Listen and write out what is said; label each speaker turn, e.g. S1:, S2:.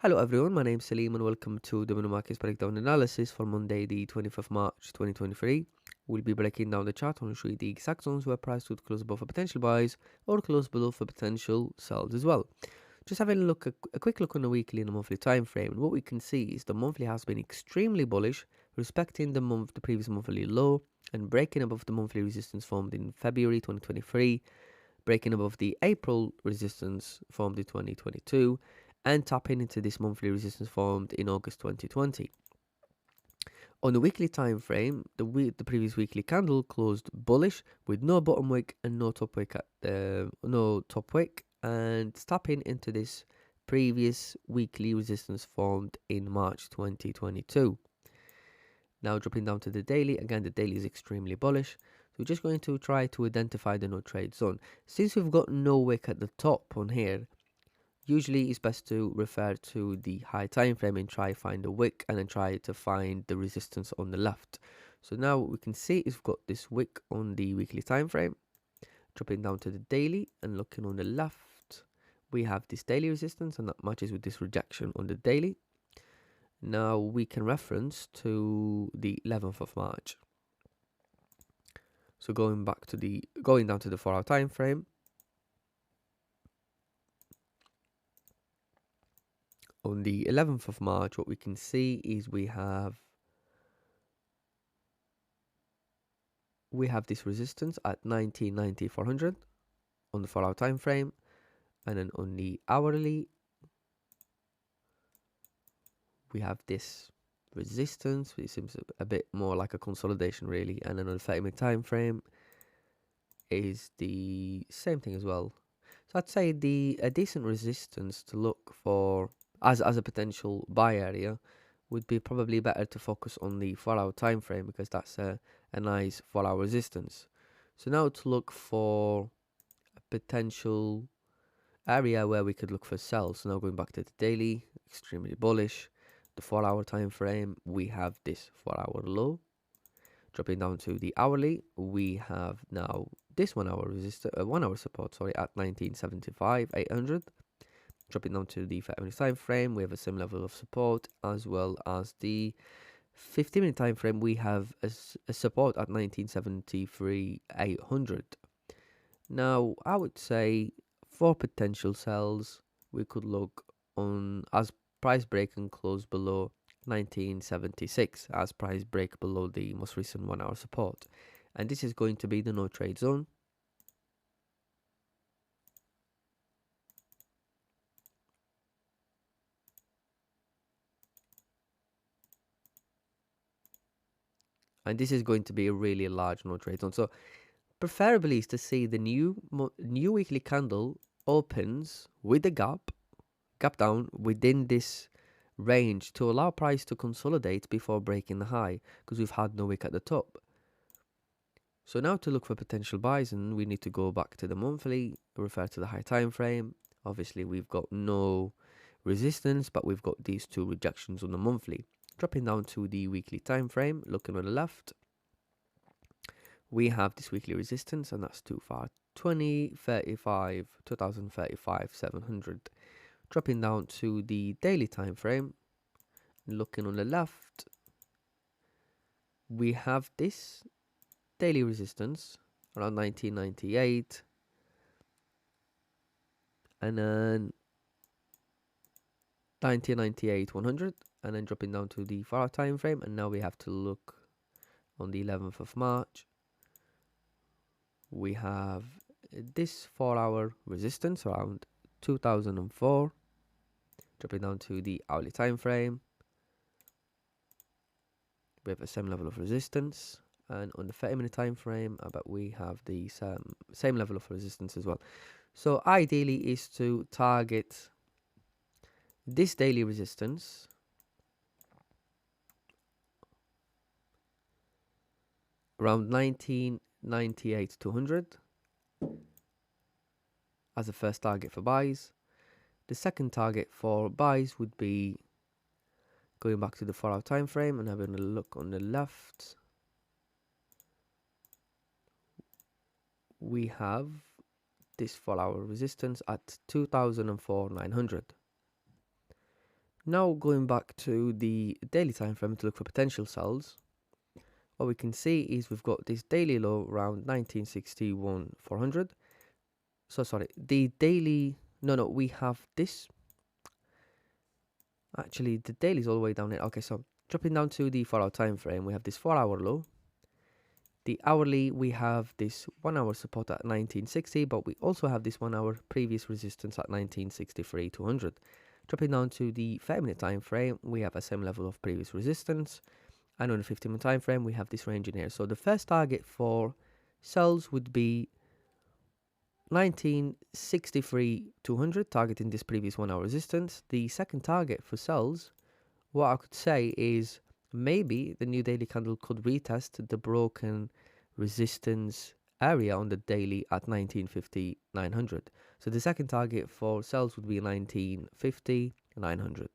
S1: Hello everyone, my name is Salim and welcome to the Mini Markets Breakdown Analysis for Monday the 25th of March 2023. We'll be breaking down the chart and show you the exact zones where price would close above for potential buys or close below for potential sells as well. Just having a quick look on the weekly and the monthly time frame, and what we can see is the monthly has been extremely bullish, respecting the previous monthly low and breaking above the monthly resistance formed in February 2023, breaking above the April resistance formed in 2022, and tapping into this monthly resistance formed in August 2020. On the weekly time frame, the previous weekly candle closed bullish with no bottom wick and no top wick and tapping into this previous weekly resistance formed in March 2022. Now dropping down to the daily, again the daily is extremely bullish. So we're just going to try to identify the no trade zone. Since we've got no wick at the top on here, usually it's best to refer to the high time frame and try find the wick and then try to find the resistance on the left. So now what we can see is we've got this wick on the weekly time frame. Dropping down to the daily and looking on the left, we have this daily resistance and that matches with this rejection on the daily. Now we can reference to the 11th of March. So going down to the 4-hour time frame, on the 11th of March, what we can see is we have this resistance at 1990-400 on the 4-hour time frame, and then on the hourly, we have this resistance, which seems a bit more like a consolidation really, and then on the 30-minute time frame is the same thing as well. So I'd say a decent resistance to look for as a potential buy area would be probably better to focus on the 4-hour time frame because that's a nice 4-hour resistance. So now to look for a potential area where we could look for sells. So now going back to the daily, extremely bullish. The 4-hour time frame, we have this 4-hour low. Dropping down to the hourly, we have now this 1-hour support, at 1975 800. Dropping down to the 30-minute time frame, we have a same level of support, as well as the 15-minute time frame. We have a support at 1973 800. Now, I would say for potential sells, we could look on as price break and close below 1976 as price break below the most recent 1-hour support, and this is going to be the no trade zone. And this is going to be a really large no trade zone. So preferably is to see the new weekly candle opens with a gap down within this range to allow price to consolidate before breaking the high, because we've had no wick at the top. So now to look for potential buys, and we need to go back to the monthly, refer to the high time frame. Obviously we've got no resistance, but we've got these two rejections on the monthly. Dropping down to the weekly time frame, looking on the left, we have this weekly resistance, and that's too far, 2035 700. Dropping down to the daily time frame, looking on the left, we have this daily resistance around 1998, and then 1998 100, and then dropping down to the 4-hour time frame, and now we have to look on the 11th of March. We have this 4-hour resistance around 2004. Dropping down to the hourly time frame, we have the same level of resistance, and on the 30-minute time frame, but we have the same level of resistance as well. So ideally is to target this daily resistance around 1998 200 as a first target for buys. The second target for buys would be going back to the 4-hour time frame and having a look on the left. We have this 4-hour resistance at 2004 900. Now going back to the daily time frame to look for potential sells, what we can see is we've got this daily low around 1961 400. So sorry, the daily, we have this. Actually, the daily is all the way down here. Okay, so dropping down to the 4 hour time frame, we have this 4 hour low. The hourly, we have this 1 hour support at 1960, but we also have this 1 hour previous resistance at 1963 200. Dropping down to the 5-minute time frame, we have a same level of previous resistance, and on the 15-minute time frame, we have this range in here. So the first target for sells would be 1963 200, targeting this previous 1 hour resistance. The second target for sells, what I could say is maybe the new daily candle could retest the broken resistance area on the daily at 1950 900. So the second target for sells would be 1950 900.